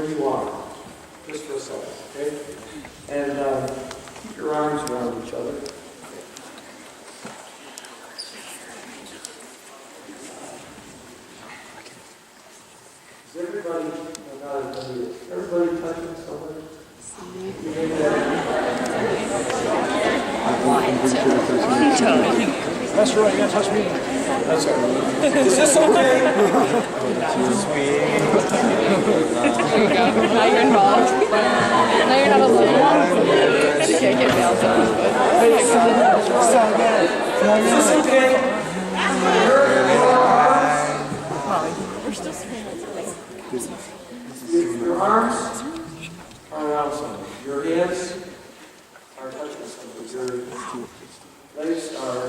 where you are, just for a second, okay? And keep your arms around each other. Is everybody, everybody touching somebody? That's right, yeah, touch me. That's all right. Is this okay? Now you're involved. Now you're not alone. You can't get bailed out. Is this okay? We're still Your arms are around somebody. Your hands are touching somebody. Your legs are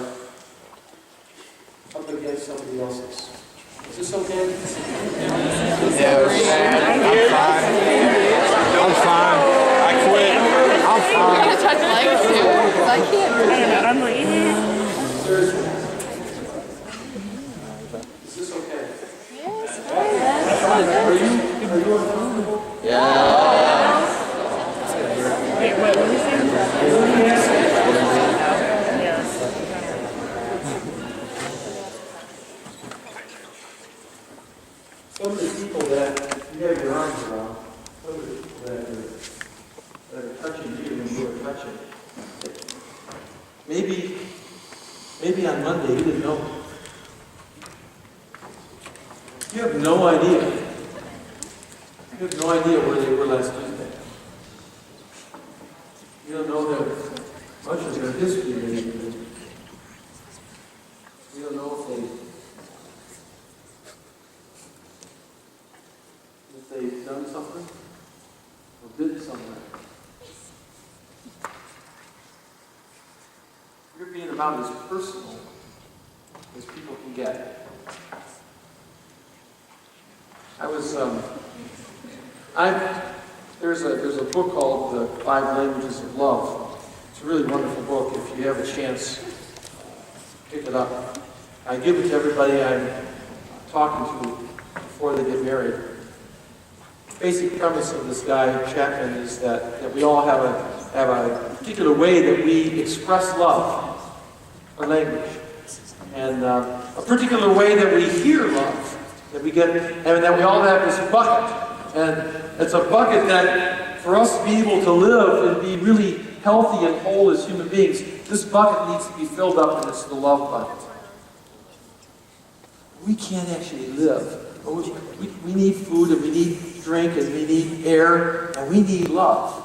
up against somebody else's. Is this okay? I'm fine. I quit. I'm I'm fine. gonna touch legs too. I can't. I'm like, Seriously. Is this okay? yes. Are you uncomfortable? Wait, what was he saying? Some of the people that you have your arms around, some of the people that are touching you when you are touching, maybe on Monday you didn't know. You have no idea. You have no idea where they were last Tuesday. You don't know much of their history. You don't know if they've done something or been somewhere. You're being about as personal as people can get. There's a book called The 5 Languages of Love. It's a really wonderful book. If you have a chance, pick it up. I give it to everybody I'm talking to before they get married. The basic premise of this guy, Chapman, is that we all have a particular way that we express love, our language, and a particular way that we hear love, that we get, and that we all have this bucket. And it's a bucket that, for us to be able to live and be really healthy and whole as human beings, this bucket needs to be filled up, and it's the love bucket. We can't actually live. We need food, and we need drink, and we need air, and we need love.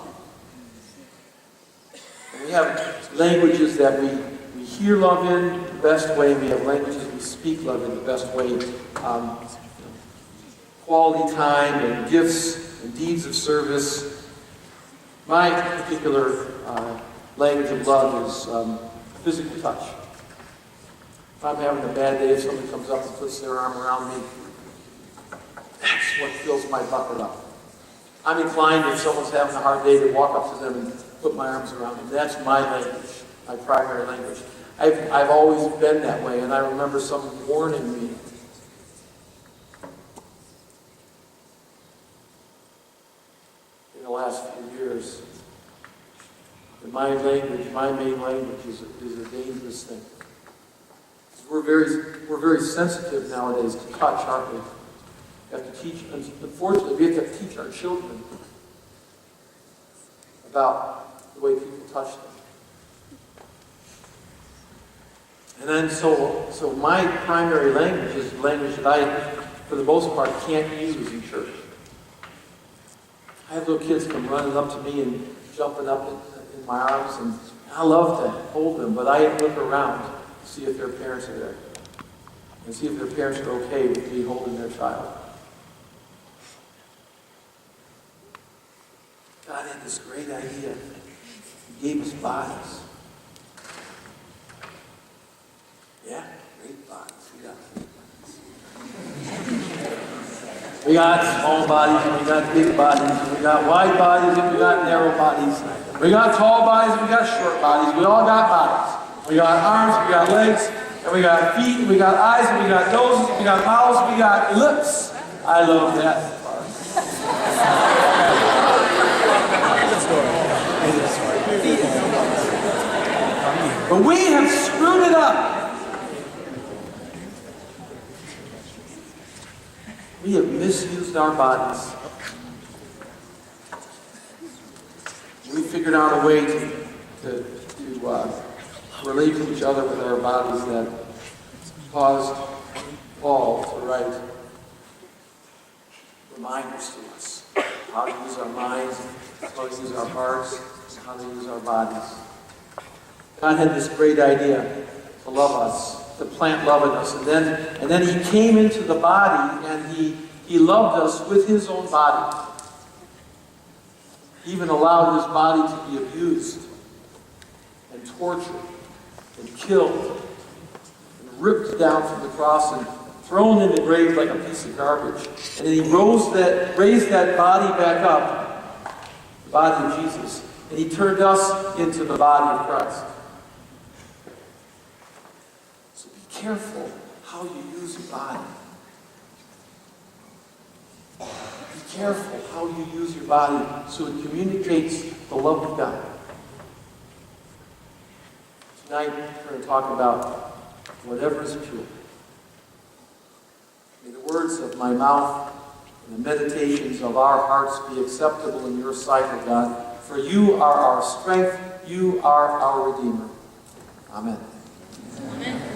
And we have languages that we hear love in the best way, and we have languages we speak love in the best way. Quality time and gifts and deeds of service. My particular language of love is physical touch. If I'm having a bad day, if somebody comes up and puts their arm around me, that's what fills my bucket up. I'm inclined, if someone's having a hard day, to walk up to them and put my arms around them. That's my language, my primary language. I've always been that way, and I remember someone warning me. In the last few years, that my language, my main language, is a dangerous thing. We're very sensitive nowadays to touch, aren't we? We have to teach, unfortunately, we have to teach our children about the way people touch them. And then so my primary language is the language that I, for the most part, can't use in church. I have little kids come running up to me and jumping up in my arms, and I love to hold them, but I look around to see if their parents are there and see if their parents are okay with me holding their child. God had this great idea. He gave us bodies. Yeah, great bodies. We got small bodies, and we got big bodies, and we got wide bodies, and we got narrow bodies. We got tall bodies, and we got short bodies. We all got bodies. We got arms, we got legs, and we got feet, and we got eyes, and we got noses, we got mouths, we got lips. I love that part. But we have screwed it up. We have misused our bodies. We figured out a way to relate to each other with our bodies that caused Paul to write reminders to us how to use our minds, how to use our hearts, how to use our bodies. God had this great idea to love us, to plant love in us, and then He came into the body and He loved us with His own body. He even allowed His body to be abused and tortured and killed and ripped down from the cross and thrown in the grave like a piece of garbage. And then He raised that body back up, the body of Jesus, and He turned us into the body of Christ. So be careful how you use your body. Be careful how you use your body so it communicates the love of God. Tonight, we're going to talk about whatever is pure. May the words of my mouth and the meditations of our hearts be acceptable in your sight, O God. For you are our strength, you are our Redeemer. Amen. Amen.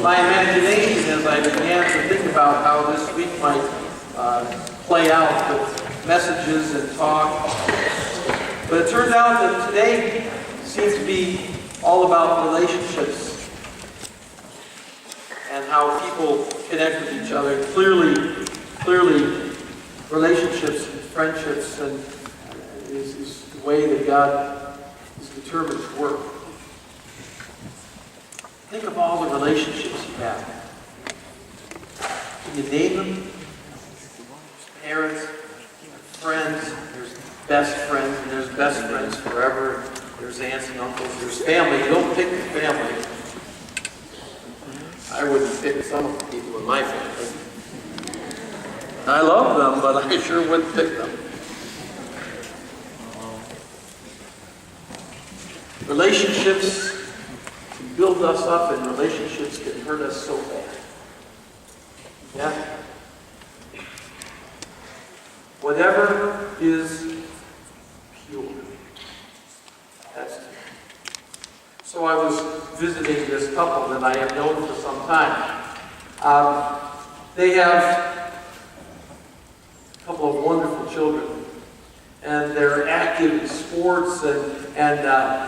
My imagination as I began to think about how this week might play out with messages and talk. But it turns out that today seems to be all about relationships and how people connect with each other. Clearly, relationships and friendships is the way that God is determined to work. Think of all the relationships you have. Can you name them? Parents, friends, there's best friends, and there's best friends forever. There's aunts and uncles, there's family. You don't pick the family. I wouldn't pick some of the people in my family. I love them, but I sure wouldn't pick them. Relationships build us up, and relationships can hurt us so bad. Yeah? Whatever is pure. That's true. So I was visiting this couple that I have known for some time. They have a couple of wonderful children. And they're active in sports, and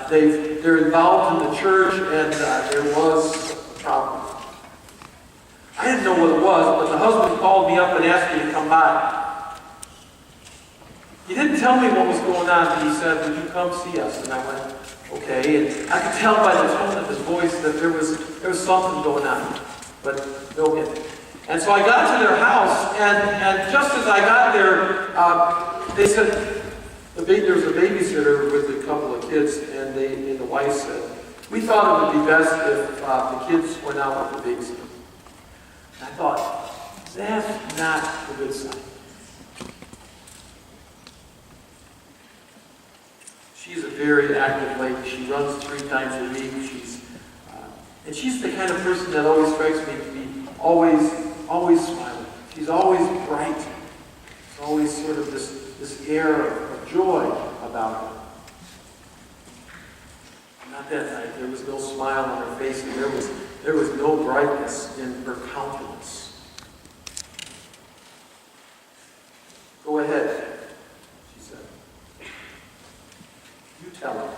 they're involved in the church, and there was a problem. I didn't know what it was, but the husband called me up and asked me to come by. He didn't tell me what was going on, but he said, "Would you come see us?" And I went, "Okay." And I could tell by the tone of his voice that there was something going on, but no hint. And so I got to their house, and just as I got there, they said, there was a babysitter with a couple of kids, and the wife said, "We thought it would be best if the kids went out with the babysitter." I thought, that's not a good sign. She's a very active lady. She runs 3 times a week. And she's the kind of person that always strikes me to be always smiling. She's always bright. There's always sort of this air of joy about her. Not that night. There was no smile on her face, and there was no brightness in her countenance. "Go ahead," she said. "You tell him."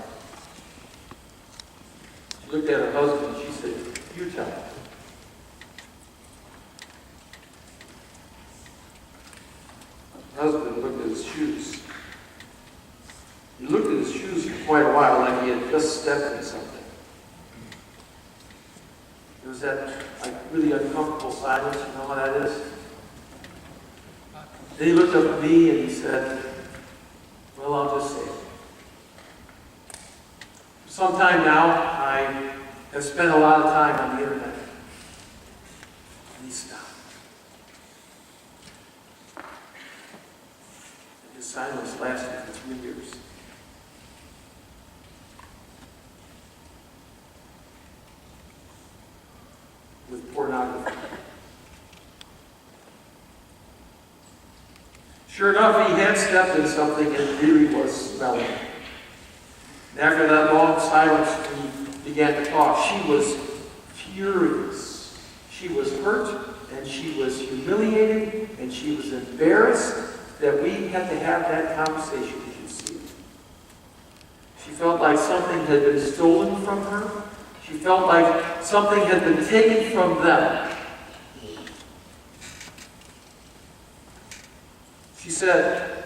quite a while, like he had just stepped in something. There was that really uncomfortable silence, you know what that is? Then he looked up at me and he said, well, I'll just say it. For some time now, I have spent a lot of time on the internet. And he stopped. And his silence lasted for 3 years. With pornography. Sure enough, he had stepped in something and it really was smelling. And after that long silence, we began to talk. She was furious. She was hurt and she was humiliated and she was embarrassed that we had to have that conversation, as you see. She felt like something had been stolen from her. She felt like something had been taken from them. She said,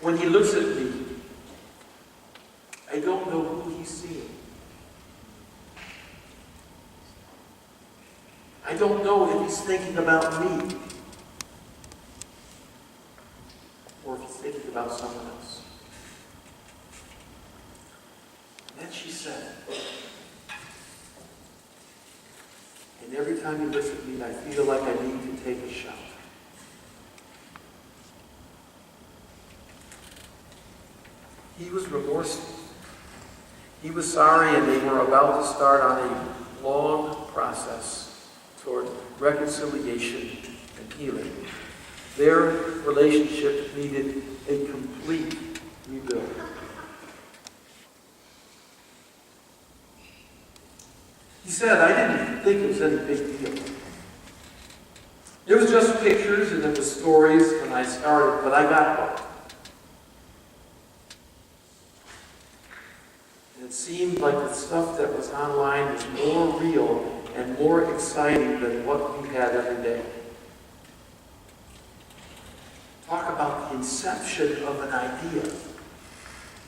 when he looks at me, I don't know who he's seeing. I don't know if he's thinking about me or if he's thinking about someone else. And then she said, and every time he looks at me, I feel like I need to take a shower. He was remorseful. He was sorry, and they were about to start on a long process toward reconciliation and healing. Their relationship needed a complete rebuild. He said, I didn't think it was any big deal. It was just pictures and it was stories when I started, but I got hooked. And it seemed like the stuff that was online was more real and more exciting than what we had every day. Talk about the inception of an idea.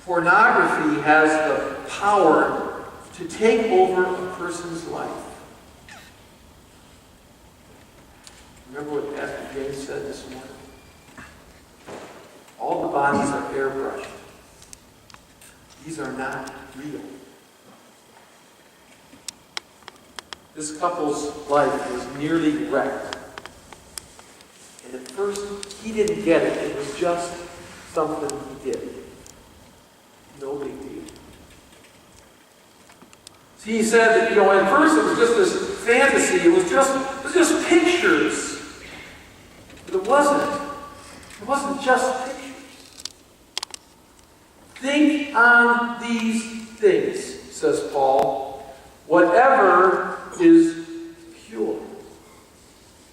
Pornography has the power to take over a person's life. Remember what Pastor James said this morning? All the bodies are airbrushed. These are not real. This couple's life was nearly wrecked. And at first, he didn't get it. It was just something he did. No big deal. See, he said that, at first it was just this fantasy. It was just pictures. But it wasn't. It wasn't just pictures. Think on these things, says Paul. Whatever is pure.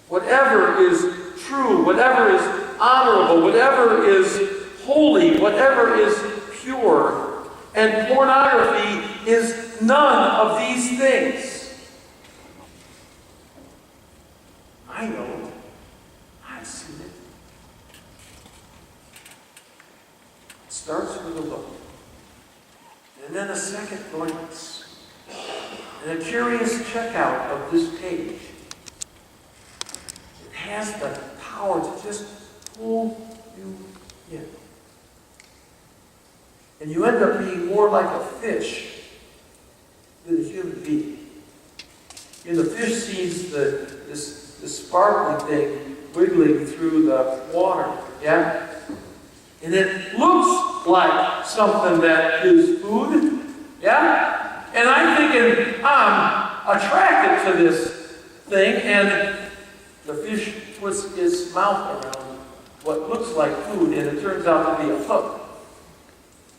Whatever is true. Whatever is honorable. Whatever is holy. Whatever is pure. And pornography is none of these things. I know. I've seen it. It starts with a look. And then a second glance. And a curious checkout of this page. It has the power to just pull you in. And you end up being more like a fish than a human being. The fish sees this sparkling thing wiggling through the water, yeah? And it looks like something that is food, yeah? And I'm thinking, I'm attracted to this thing, and the fish puts its mouth around what looks like food, and it turns out to be a hook.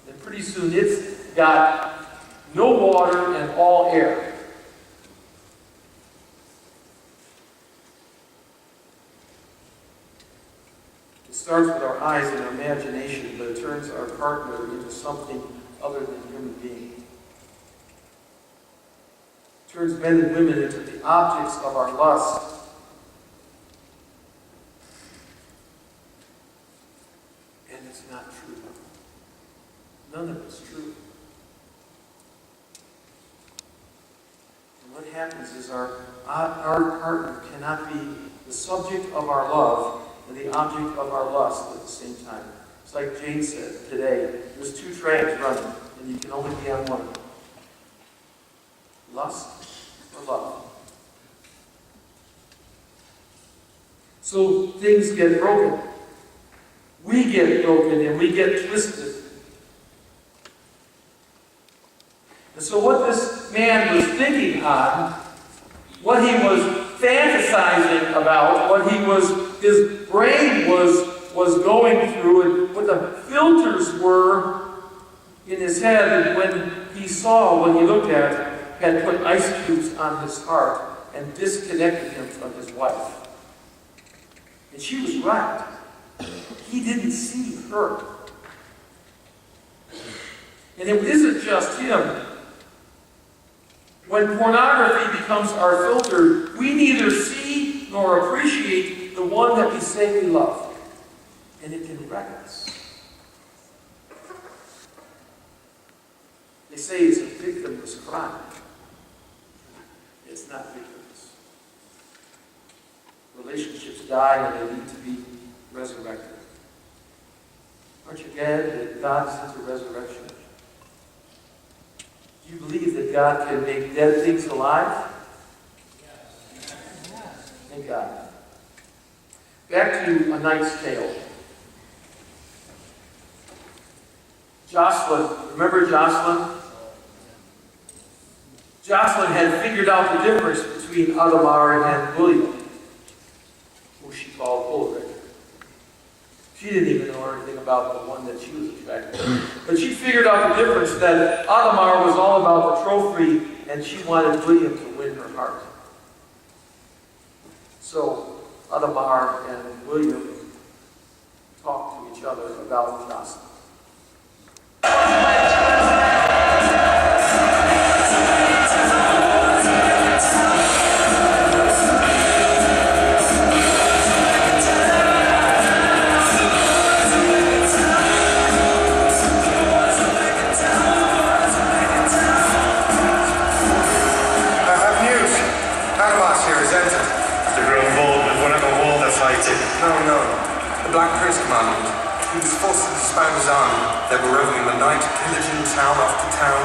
And pretty soon it's got no water and all air. It starts with our eyes and our imagination, but it turns our partner into something other than a human being. It turns men and women into the objects of our lust. And it's not true. None of it's true. happens is our partner cannot be the subject of our love and the object of our lust at the same time. It's like Jane said today, there's two trains running, and you can only be on one. Lust or love. So things get broken. We get broken and we get twisted. And so what this man was thinking on, what he was fantasizing about, his brain was going through, and what the filters were in his head, and when he looked at it, had put ice cubes on his heart and disconnected him from his wife. And she was right. He didn't see her. And it isn't just him. When pornography becomes our filter, we neither see nor appreciate the one that we say we love. And it can wreck us. They say it's a victimless crime. It's not victimless. Relationships die and they need to be resurrected. Aren't you glad that God sent a resurrection? Do you believe that God can make dead things alive? Yes. Thank God. Back to A Knight's Tale. Jocelyn, remember Jocelyn? Jocelyn had figured out the difference between Adamar and William, who she called Ulrich. She didn't even know anything about the one that she was attracted to. But she figured out the difference, that Adamar was all about the trophy, and she wanted William to win her heart. So Adamar and William talked to each other about Jocelyn. No. The Black Prince commanded. He was forced to disband his army. They were roving in the night, pillaging town after town,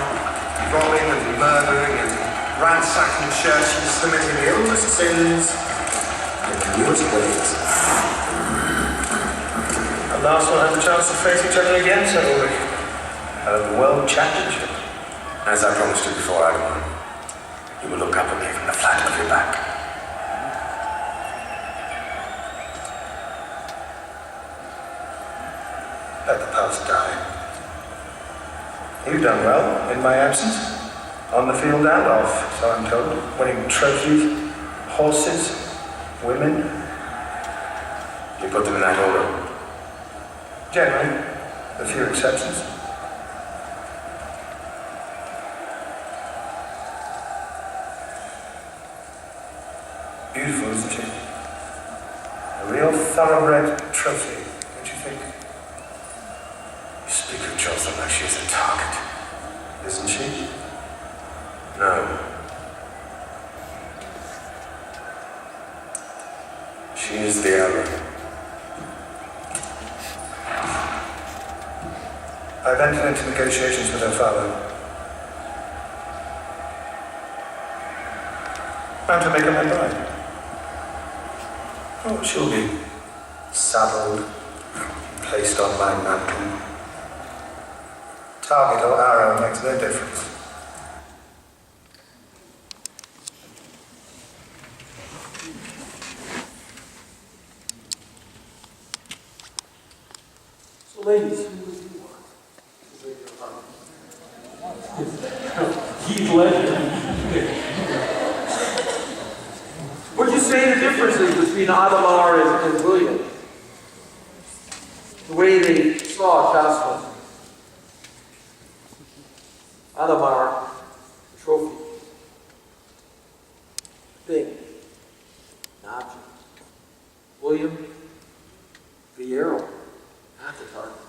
robbing and murdering and ransacking churches, committing the oldest sins and the newest ways. And last one had the chance to face each other again, said Ulrich. At the World Championship. As I promised you before, Adamar, you will look up at me from the flat of your back. Let the past die. You've done well in my absence. On the field and off, so I'm told. Winning trophies, horses, women. You put them in that order? Generally, a few exceptions. Beautiful, isn't she? A real thoroughbred trophy, don't you think? You speak of Jocelyn like she's a target. Isn't she? No. She is the arrow. I've entered into negotiations with her father. I'm to make her my bride. Oh, she'll be saddled, placed on my mantle. Target or arrow makes no difference. So ladies, who would you want to break your heart? Heath Ledger. What'd you say the differences between Adamar and William? The way they saw Jocelyn. Adamar, the trophy. Thing. An object. William, the arrow, not the target.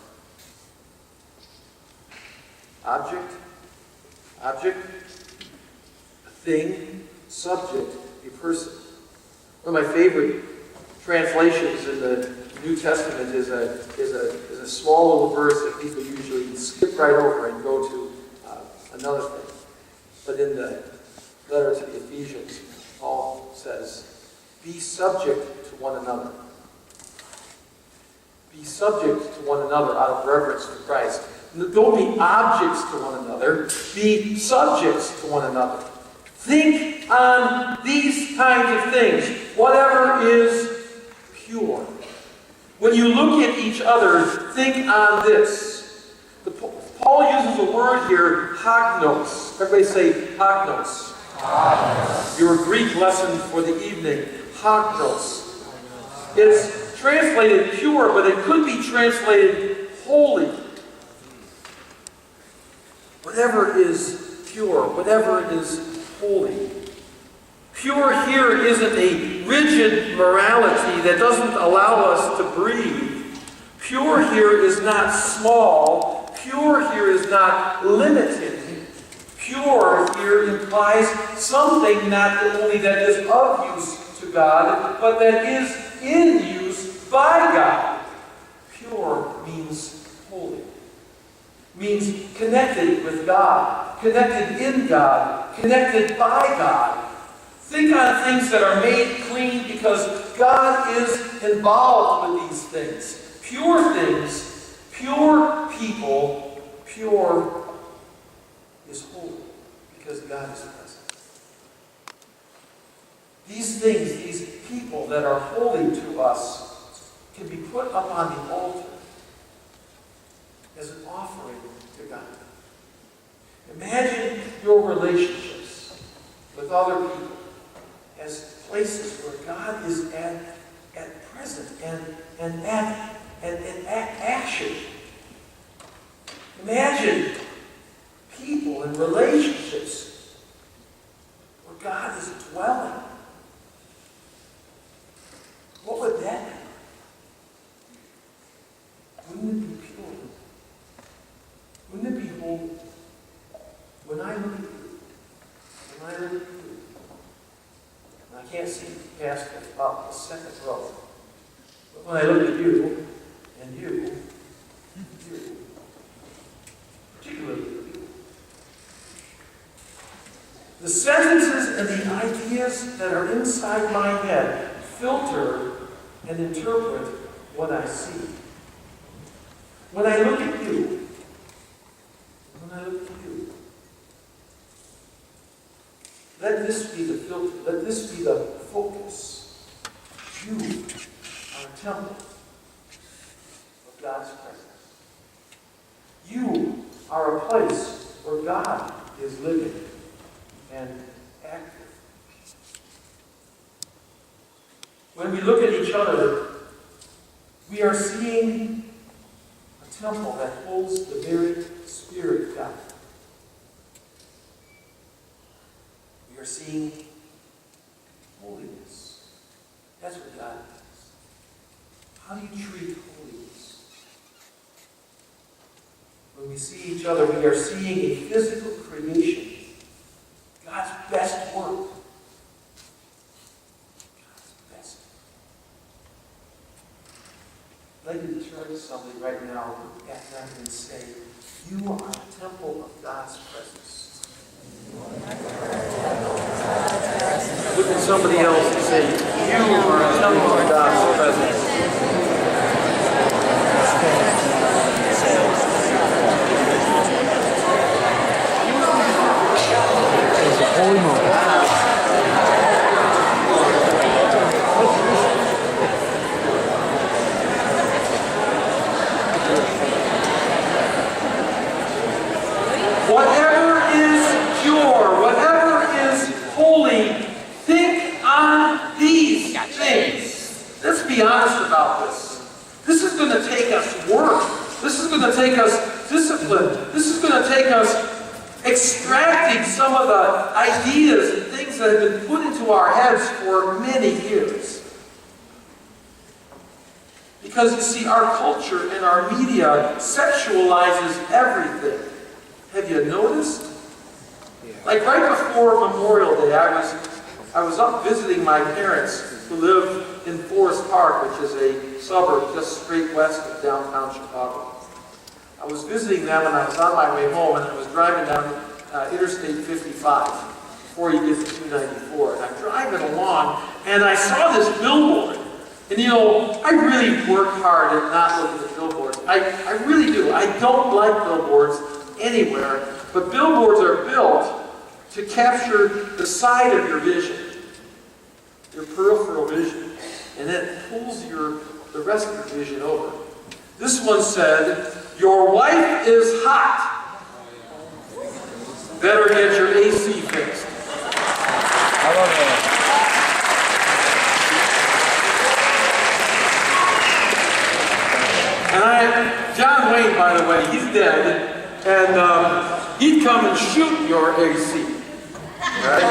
Object, a thing, subject a person. One of my favorite translations in the New Testament is a small little verse that people usually skip right over and go to another thing. But in the letter to the Ephesians, Paul says, be subject to one another. Be subject to one another out of reverence for Christ. Don't be objects to one another. Be subjects to one another. Think on these kinds of things. Whatever is pure. When you look at each other, think on this. Paul uses a word here, hagnos. Everybody say hagnos. Your Greek lesson for the evening, hagnos. It's translated pure, but it could be translated holy. Whatever is pure, whatever is holy. Pure here isn't a rigid morality that doesn't allow us to breathe. Pure here is not small. Pure here is not limited. Pure here implies something not only that is of use to God, but that is in use by God. Pure means holy. Means connected with God, connected in God, connected by God. Think on things that are made clean because God is involved with these things. Pure things, pure people, pure is holy because God is present. These things, these people that are holy to us can be put up on the altar as an offering to God. Imagine your relationships with other people as places where God is at present and at action. Imagine people and relationships where God is dwelling. What would that be? Wouldn't it be pure? Wouldn't it be holy? When I look at you, and I can't see past about the second row, but when I look at you, and you, particularly you, the sentences and the ideas that are inside my head filter and interpret what I see. When I look at you, let this be the filter, let this be the focus. You are a temple of God's presence. You are a place where God is living and active. When we look at each other, we are seeing a temple that holds the very Spirit of God. We are seeing holiness. That's what God is. How do you treat holiness? When we see each other, we are seeing a physical creation. God's best work. God's best. I'd like you to turn to somebody right now, look at them and say, you are a temple of God's presence. Look at somebody else and say, you are a temple of God's presence. It's a holy moment. Whatever is pure, whatever is holy, think on these things. Let's be honest about this. This is going to take us work. This is going to take us discipline. This is going to take us extracting some of the ideas and things that have been put into our heads for many years. Because you see, our culture and our media sexualizes everything. Have you noticed? Like right before Memorial Day, I was I was up visiting my parents who live in Forest Park, which is a suburb just straight west of downtown Chicago. I was visiting them and I was on my way home and I was driving down Interstate 55 before you get to 294. And I'm driving along and I saw this billboard. And you know, I really work hard at not looking at billboards. I really do. I don't like billboards anywhere, but billboards are built to capture the side of your vision, your peripheral vision, and then pulls the rest of your vision over. This one said, "Your wife is hot. Better get your AC fixed." I love that. And John Wayne, by the way, he's dead, and he'd come and shoot your AC. Right?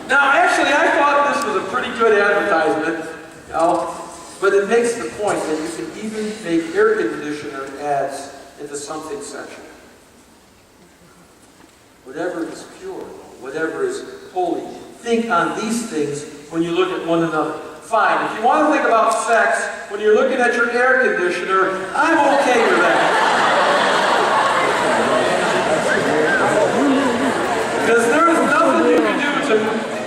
Now, actually, I thought this was a pretty good advertisement, you know, but it makes the point that you can even make air conditioner ads into something sexual. Whatever is pure, whatever is holy, think on these things when you look at one another. Fine, if you want to think about sex when you're looking at your air conditioner, I'm okay with that. Because there is nothing you can do to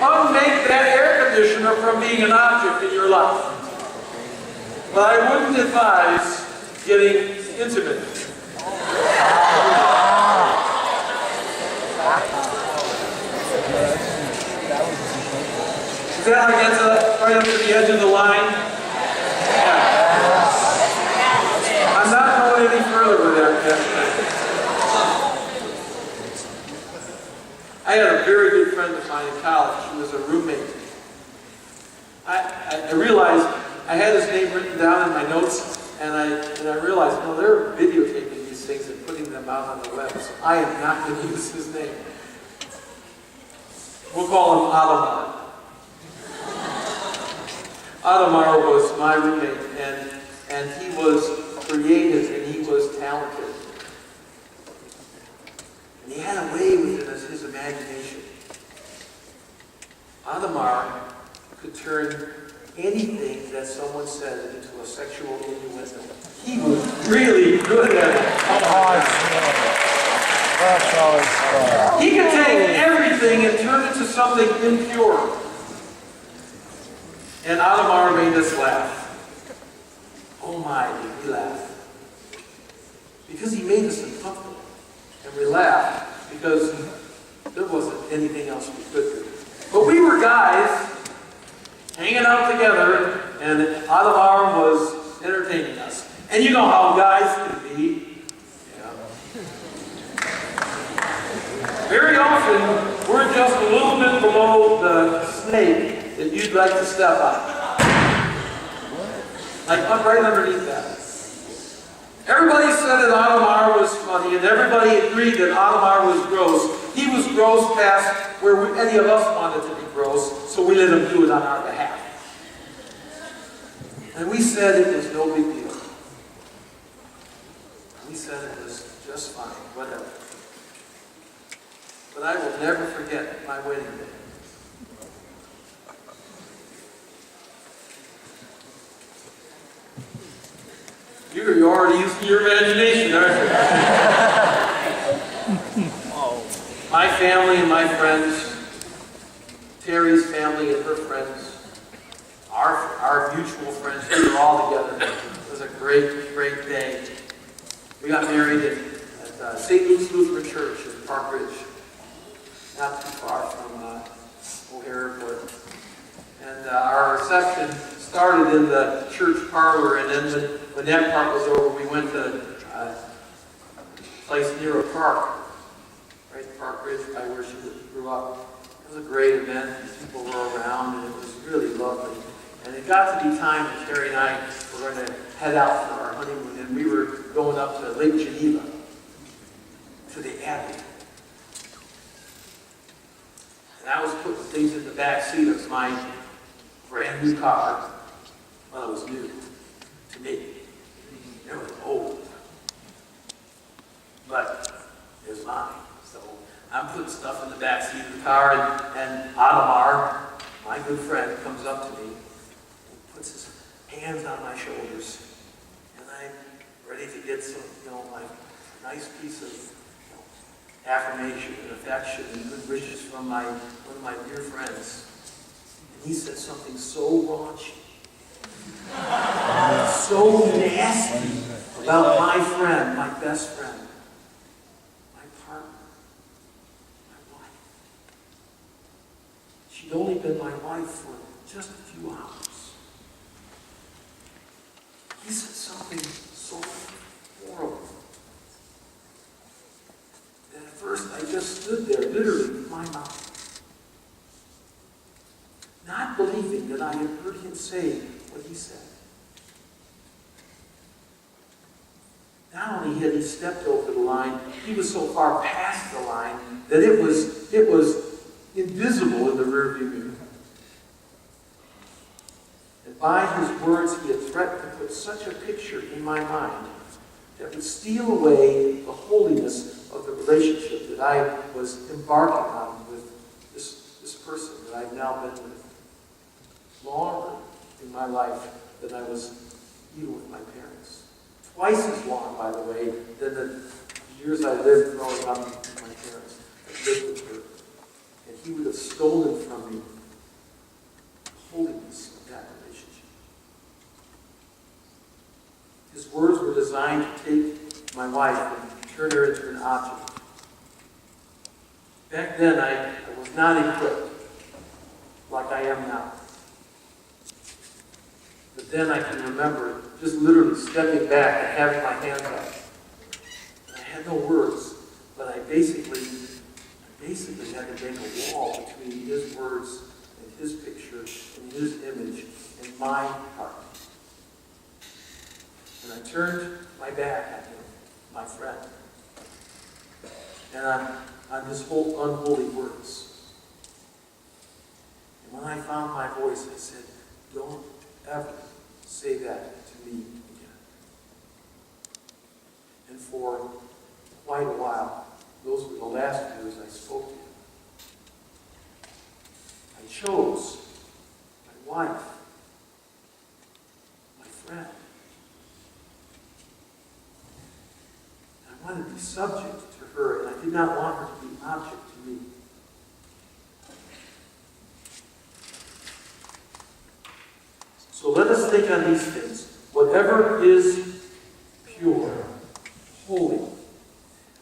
unmake that air conditioner from being an object in your life. But I wouldn't advise getting intimate. Is that how it gets right up to the edge of the line? Yeah. I'm not going any further with that yet. I had a very good friend of mine in college. He was a roommate. I realized I had his name written down in my notes, and I realized, you know, they're videotaping these things and putting them out on the web, so I am not going to use his name. We'll call him Adamar. Adamar was my roommate, and he was creative and he was talented. And he had a way within his imagination. Adamar could turn anything that someone said into a sexual innuendo. He was really good at it. That's always fun. He could take everything and turn it to something impure. And Adamar made us laugh. Oh my, did we laugh. Because he made us uncomfortable. And we laughed because there wasn't anything else we could do. But we were guys hanging out together, and Adamar was entertaining us. And you know how guys can be. Yeah. Very often, we're just a little bit below the snake that you'd like to step on. Like right underneath that. Everybody said that Adamar was funny, and everybody agreed that Adamar was gross. He was gross past where any of us wanted to be gross, so we let him do it on our behalf. And we said it was no big deal. We said it was just fine, whatever. But I will never forget my wedding day. You're already using your imagination, aren't you? My family and my friends, Terry's family and her friends, our mutual friends, we were all together. It was a great, great day. We got married at St. Luke's Lutheran Church in Park Ridge, not too far from O'Hare Airport. And our reception started in the church parlor, and then when that part was over, we went to a place near a park, right in Park Ridge, by where she grew up. It was a great event. People were around, and it was really lovely. And it got to be time that Terry and I were going to head out for our honeymoon, and we were going up to Lake Geneva, to the Abbey. And I was putting things in the back seat of my brand new car. Well, it was new to me. It was old. But it was mine. So I'm putting stuff in the back seat of the car, and Adamar, my good friend, comes up to me and puts his hands on my shoulders, and I'm ready to get some, like a nice piece of affirmation and affection and good wishes from one of my dear friends. And he said something so raunchy, so nasty about my friend, my best friend, my partner, my wife. She'd only been my wife for just a few hours. He said something so horrible that at first I just stood there, literally with my mouth, not believing that I had heard him say what he said. Not only had he stepped over the line, he was so far past the line that it was invisible in the rearview mirror. And by his words, he had threatened to put such a picture in my mind that would steal away the holiness of the relationship that I was embarking on with this person that I've now been with longer in my life than I was even with my parents. Twice as long, by the way, than the years I lived growing up with my parents. I lived with her. And he would have stolen from me the holiness of that relationship. His words were designed to take my wife and turn her into an object. Back then, I was not equipped like I am now. But then I can remember just literally stepping back and having my hands up. And I had no words, but I basically had to make a wall between his words and his picture and his image and my heart. And I turned my back at him, my friend, and on his whole unholy words. And when I found my voice, I said, "Don't ever say that to me again." And for quite a while, those were the last words I spoke to him. I chose my wife, my friend. I wanted to be subject to her, and I did not want her to be object to me. So let us think on these things. Whatever is pure, holy.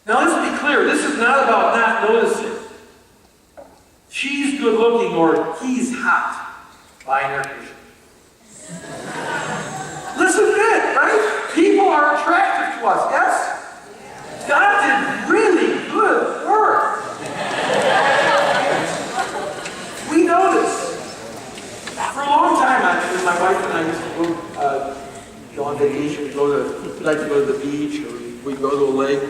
Now let's be clear, this is not about not noticing. She's good looking or he's hot. Binary. Listen good, right? People are attractive to us, yes? God did really good work. We notice. For a long time, my wife and I used to go on vacation. We like to go to the beach, or we'd go to a lake.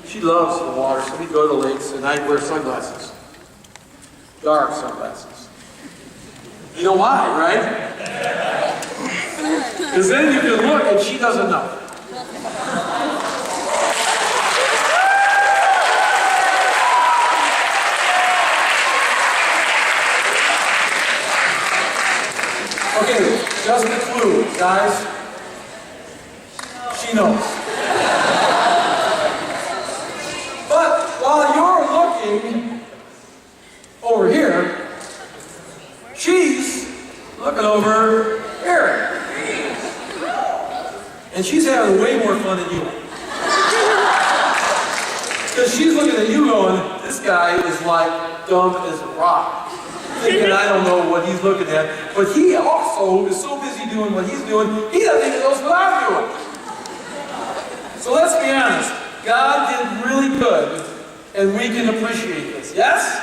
She loves the water, so we'd go to the lakes, and I'd wear sunglasses. Dark sunglasses. You know why, right? Because then you can look and she doesn't know. Okay, just a clue, guys. She knows. But while you're looking over here, she's looking over here. And she's having way more fun than you. Because she's looking at you going, this guy is like dumb as a rock. Thinking I don't know what he's looking at. But he also is so busy doing what he's doing, he doesn't even know what I'm doing. So let's be honest. God did really good, and we can appreciate this. Yes?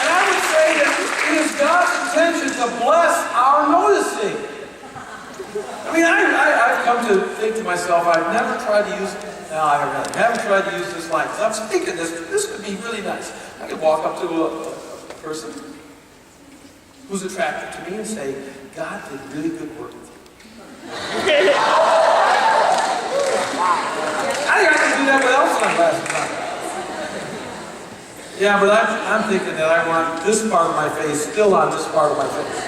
And I would say that it is God's intention to bless our noticing. I mean, I've come to think to myself, I've never tried to use, no, I haven't tried to use this line. Because I'm thinking this could be really nice. I could walk up to a person who's attracted to me and say, God did really good work with you. I that without sunglasses on. Yeah, but I'm thinking that I want this part of my face still on this part of my face.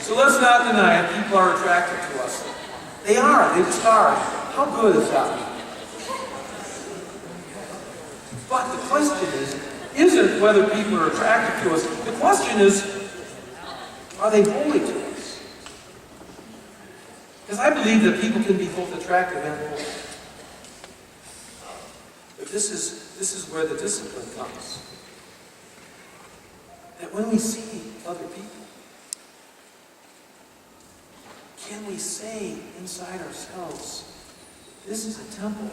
So let's not deny it. People are attracted to us. They are. They just are. How good is that? But the question isn't whether people are attracted to us. The question is, are they holy to us? Because I believe that people can be both attractive and holy. But this is where the discipline comes. That when we see other people, can we say inside ourselves, this is a temple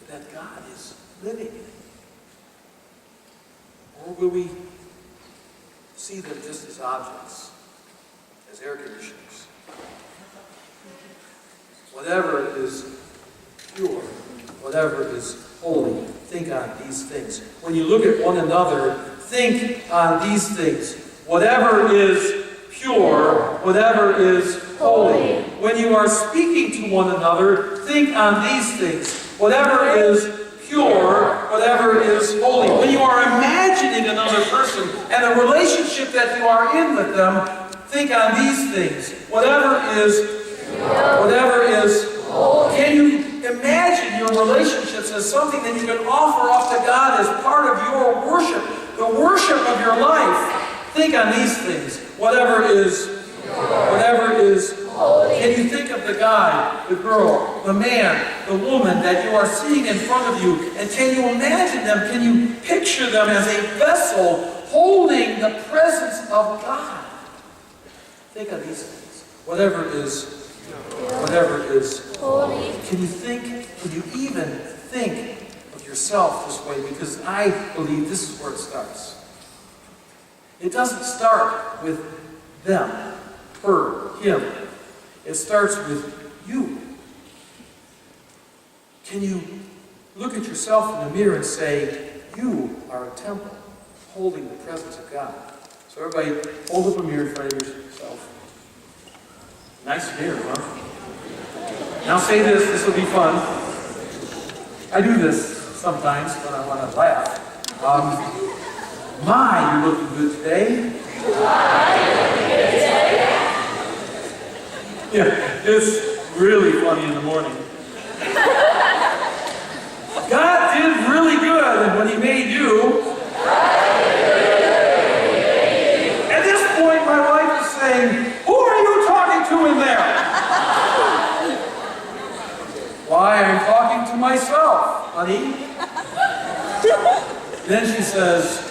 that God is living in? Or will we see them just as objects, as air conditioners? Whatever is pure, whatever is holy, think on these things. When you look at one another, think on these things. Whatever is pure, whatever is holy. When you are speaking to one another, think on these things. Whatever is pure, whatever is holy. When you are imagining another person and the relationship that you are in with them, think on these things. Whatever is holy. Can you imagine your relationships as something that you can offer up to God as part of your worship, the worship of your life? Think on these things. Whatever is holy. Can you think of the guy, the girl, the man, the woman that you are seeing in front of you, and can you imagine them? Can you picture them as a vessel holding the presence of God? Think of these things. Whatever is holy. Can you even think of yourself this way? Because I believe this is where it starts. It doesn't start with them, her, him. It starts with you. Can you look at yourself in the mirror and say, you are a temple holding the presence of God? So everybody, hold up a mirror in front of yourself. Nice mirror, huh? Now say this will be fun. I do this sometimes when I want to laugh. My, you're looking good today. Yeah, it's really funny in the morning. God did really good when He made you. At this point, my wife is saying, who are you talking to in there? Why, I'm talking to myself, honey. Then she says,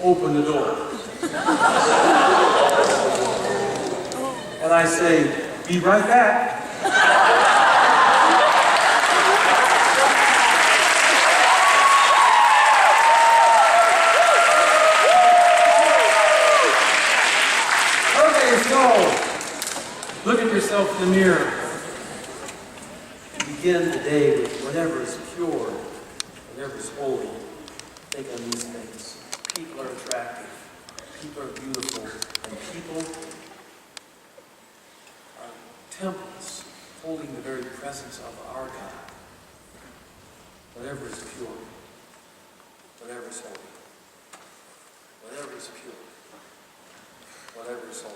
open the door. And I say, be right back. Okay, so look at yourself in the mirror. And begin the day with whatever is pure, whatever is holy. Think on these things. People are attractive. People are beautiful. And people are temples holding the very presence of our God. Whatever is pure, whatever is holy, whatever is pure, whatever is holy.